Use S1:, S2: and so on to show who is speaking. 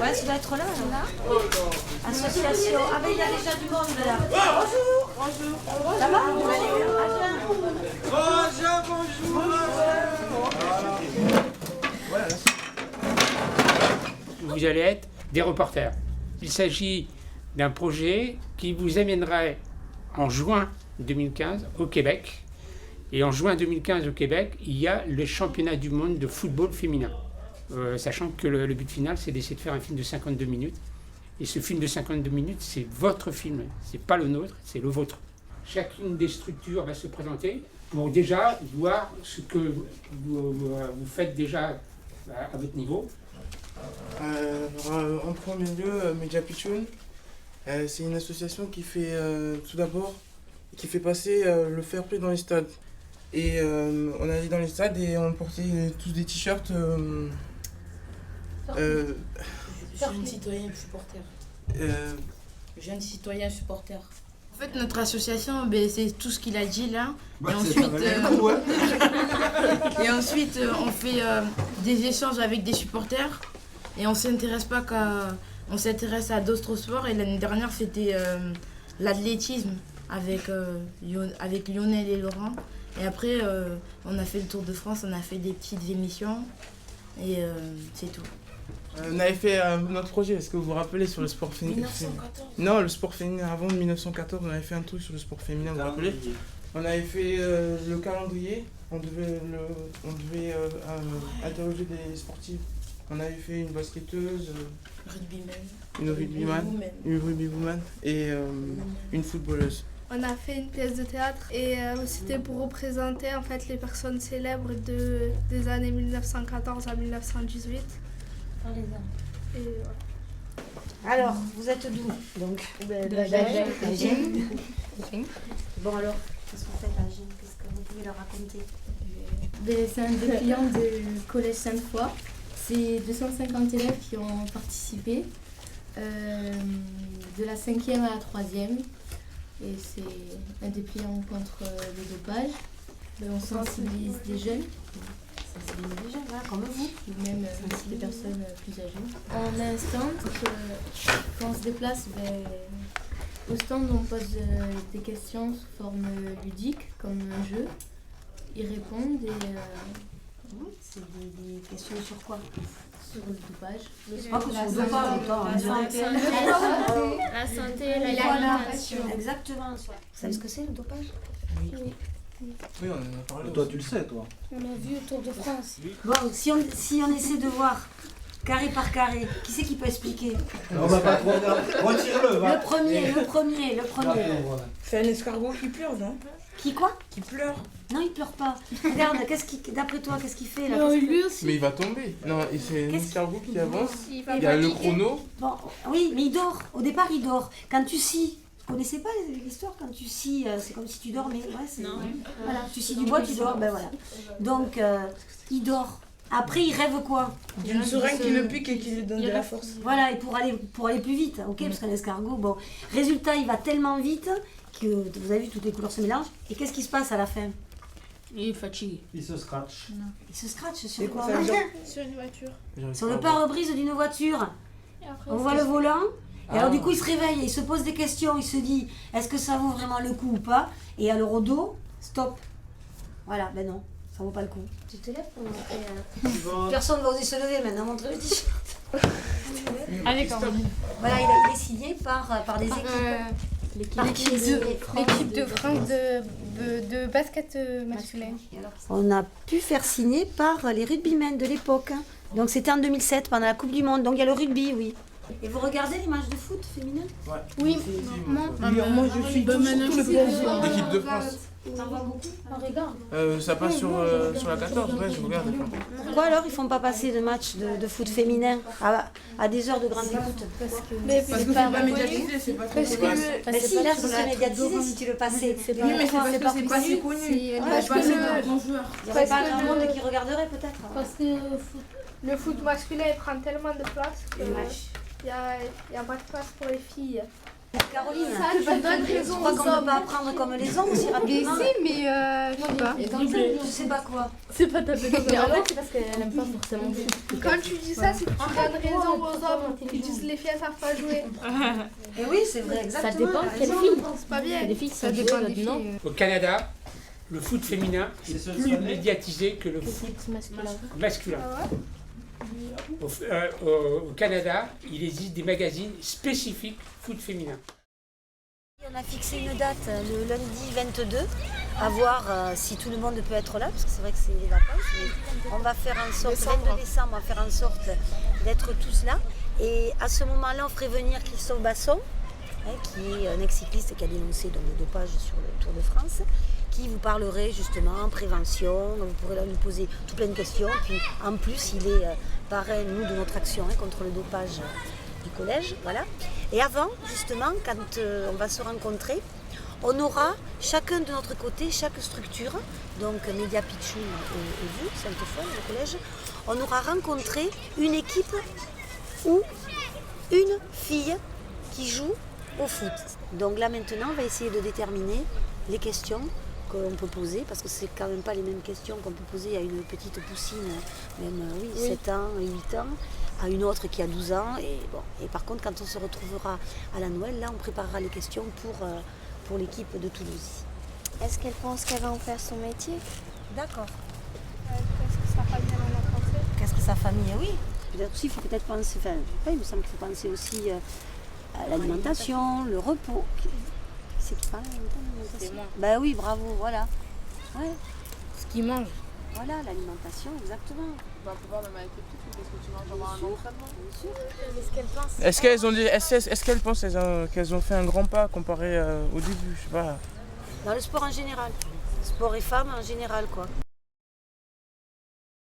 S1: Ouais, ça doit être là. Association. Ah ben il y a déjà du monde là. Bonjour. Ça va?
S2: Vous allez être des reporters. Il s'agit d'un projet qui vous amènerait en juin 2015 au Québec. Et en juin 2015 au Québec, il y a le championnat du monde de football féminin. Sachant que le but final, c'est d'essayer de faire un film de 52 minutes. Et ce film de 52 minutes, c'est votre film. C'est pas le nôtre, c'est le vôtre. Chacune des structures va se présenter pour déjà voir ce que vous faites déjà à votre niveau.
S3: En premier lieu, Media Pichoun, c'est une association qui fait tout d'abord qui fait passer le fair play dans les stades. Et on allait dans les stades et on portait tous des t-shirts.
S4: Jeune citoyen supporter. Jeune citoyen supporter. En fait, notre association, c'est tout ce qu'il a dit là. Et ensuite, on fait des échanges avec des supporters. Et on s'intéresse à d'autres sports. Et l'année dernière, c'était l'athlétisme avec Lionel et Laurent. Et après, on a fait le Tour de France, on a fait des petites émissions. Et c'est tout.
S3: On avait fait notre projet, est-ce que vous vous rappelez, sur le sport féminin?
S4: 1914.
S3: Non, le sport féminin, avant 1914, on avait fait un truc sur le sport féminin, vous vous rappelez? On avait fait le calendrier, on devait interroger des sportifs. On avait fait une basketteuse, une rugbywoman et une footballeuse.
S5: On a fait une pièce de théâtre et c'était pour représenter en fait les personnes célèbres des années 1914 à 1918. Et voilà.
S1: Alors, vous êtes d'où donc? d'Agen. Bon alors, qu'est-ce que vous faites à Agen? Qu'est-ce que vous pouvez leur raconter?
S6: C'est un des clients du collège Sainte-Foy. C'est 250 élèves qui ont participé, de la 5e à la 3e. Et c'est un dépliant contre le dopage. On sensibilise des jeunes.
S1: Comme vous.
S6: Ou même des personnes plus âgées. On a un stand. Quand on se déplace, au stand, on pose des questions sous forme ludique, comme un jeu. Ils répondent et...
S1: c'est des questions sur quoi?
S6: Sur le dopage.
S5: La santé, l'alimentation.
S1: Exactement. Vous savez ce que c'est le dopage?
S3: Oui, on en a parlé.
S7: Toi, tu le sais, toi.
S5: On a vu le Tour de France.
S1: Bon, si on essaie de voir carré par carré, qui c'est qui peut expliquer?
S7: On va pas trop retire-le, va.
S1: Le premier.
S4: C'est un escargot qui pleure, non?
S1: Qui quoi?
S4: Qui pleure.
S1: Non, il pleure pas. Regarde, d'après toi, qu'est-ce qu'il fait là?
S5: Lui aussi.
S3: Mais il va tomber. Non, et c'est un escargot qui avance.
S5: Il
S3: Il y a le chrono.
S1: Bon, oui, mais il dort. Au départ, il dort. Quand tu scies, vous connaissez pas l'histoire? Quand tu scies, c'est comme si tu dormais. Ouais, c'est...
S5: Non.
S1: Voilà, tu scies du bois, tu dors. Ben voilà. Donc, il dort. Après, il rêve quoi?
S4: D'une seringue qui le pique et qui lui donne de la force.
S1: Voilà, et pour aller plus vite, ok? Parce qu'un escargot, bon. Résultat, il va tellement vite que vous avez vu, toutes les couleurs se mélangent. Et qu'est-ce qui se passe à la fin?
S4: Il est fatigué.
S7: Il se scratch.
S1: Il se scratche sur quoi?
S5: Sur une voiture.
S1: Sur le pare-brise d'une voiture.
S5: Et après,
S1: On voit le volant. Et alors du coup, il se réveille, il se pose des questions, il se dit, est-ce que ça vaut vraiment le coup ou pas? Et alors au dos, stop. Voilà, ben non, ça vaut pas le coup. Tu te lèves pour montrer. Personne ne va oser se lever maintenant, montrer le t-shirt.
S5: Allez, quand même.
S1: Voilà, il est signé par des équipes.
S5: L'équipe de France de basket masculin.
S1: On a pu faire signer par les rugbymen de l'époque. Donc c'était en 2007, pendant la Coupe du Monde. Donc il y a le rugby, oui. Et vous regardez les matchs de foot féminin?
S3: Ouais.
S5: Oui,
S4: Moi, je suis tout le président.
S3: L'équipe de France.
S1: T'en vois beaucoup?
S5: on regarde.
S3: Ça passe sur la 14, ouais, je regarde.
S1: Pourquoi alors ils font pas passer de matchs de foot féminin à des heures de grande écoute?
S5: Mais
S4: Parce que c'est pas médiatisé, c'est pas très connu.
S1: Mais si, là, c'est médiatisé si tu le passais.
S4: Oui, mais c'est parce que c'est pas si connu.
S5: Parce
S4: Pas assez
S5: que
S4: de grands joueurs.
S1: Il n'y aurait pas grand monde qui regarderait peut-être.
S5: Parce que le foot masculin il prend tellement de place qu'il n'y a pas de place pour les filles.
S1: Caroline,
S5: Ça, tu donnes
S1: je
S5: raison
S1: crois
S5: aux
S1: qu'on ne peut
S5: hommes.
S1: pas apprendre comme les hommes aussi
S5: Mais
S1: rapidement.
S5: si, mais je sais pas.
S1: Je sais pas quoi.
S6: C'est pas ta peine. Mais en fait, c'est parce qu'elle aime pas forcément le foot.
S5: Quand tu dis ça, c'est que tu donnes raison aux hommes. Ils disent les filles, elles savent pas jouer.
S1: Et oui, c'est vrai, exactement.
S6: Ça dépend
S1: t'as
S6: quelle
S1: raison.
S6: fille.
S5: C'est pas bien.
S6: Il y a des filles qui
S5: Ça
S6: savent jouer,
S5: dépend
S6: d'autres
S5: des
S6: non.
S5: filles.
S2: Au Canada, le foot féminin
S7: C'est
S2: est
S7: ce
S2: plus
S7: soleil.
S2: médiatisé que le
S6: Le
S2: foot
S6: foot masculin.
S2: masculin.
S5: Ah ouais?
S2: Au Canada, il existe des magazines spécifiques foot féminin.
S1: On a fixé une date le lundi 22, à voir si tout le monde peut être là, parce que c'est vrai que c'est les vacances. Mais on va faire en sorte, 22 décembre, on va faire en sorte d'être tous là. Et à ce moment-là, on ferait venir Christophe Basson, qui est un ex-cycliste qui a dénoncé donc, le dopage sur le Tour de France, qui vous parlerait justement prévention, vous pourrez lui poser tout plein de questions. Puis en plus, il est parrain, nous, de notre action contre le dopage du collège. Voilà. Et avant, justement, quand on va se rencontrer, on aura chacun de notre côté, chaque structure, donc Média Pitchoun et vous, Sainte-Foy, le collège, on aura rencontré une équipe ou une fille qui joue au foot. Donc là maintenant, on va essayer de déterminer les questions qu'on peut poser, parce que c'est quand même pas les mêmes questions qu'on peut poser à une petite poussine, même 7 ans, 8 ans, à une autre qui a 12 ans. Et par contre, quand on se retrouvera à la Noël, là, on préparera les questions pour l'équipe de Toulouse.
S8: Est-ce qu'elle pense qu'elle va en faire son métier?
S1: D'accord.
S5: Qu'est-ce que sa famille en a pensé?
S1: Qu'est-ce que sa famille, oui. Peut-être aussi, il faut peut-être penser, enfin, je sais pas, il me semble qu'il faut penser aussi à l'alimentation, le repos. C'est qui parle l'alimentation?
S4: C'est moi.
S1: Ben oui, bravo, voilà. Ouais,
S4: Ce qu'ils mangent.
S1: voilà, l'alimentation, exactement.
S9: On va pouvoir même avec les petites filles, parce que tu manges avoir un entraînement.
S1: Bien sûr.
S8: Est-ce qu'elle pense?
S3: Est-ce qu'elles pensent qu'elles ont fait un grand pas comparé au début? Je sais pas.
S1: Dans le sport en général. Sport et femmes en général, quoi.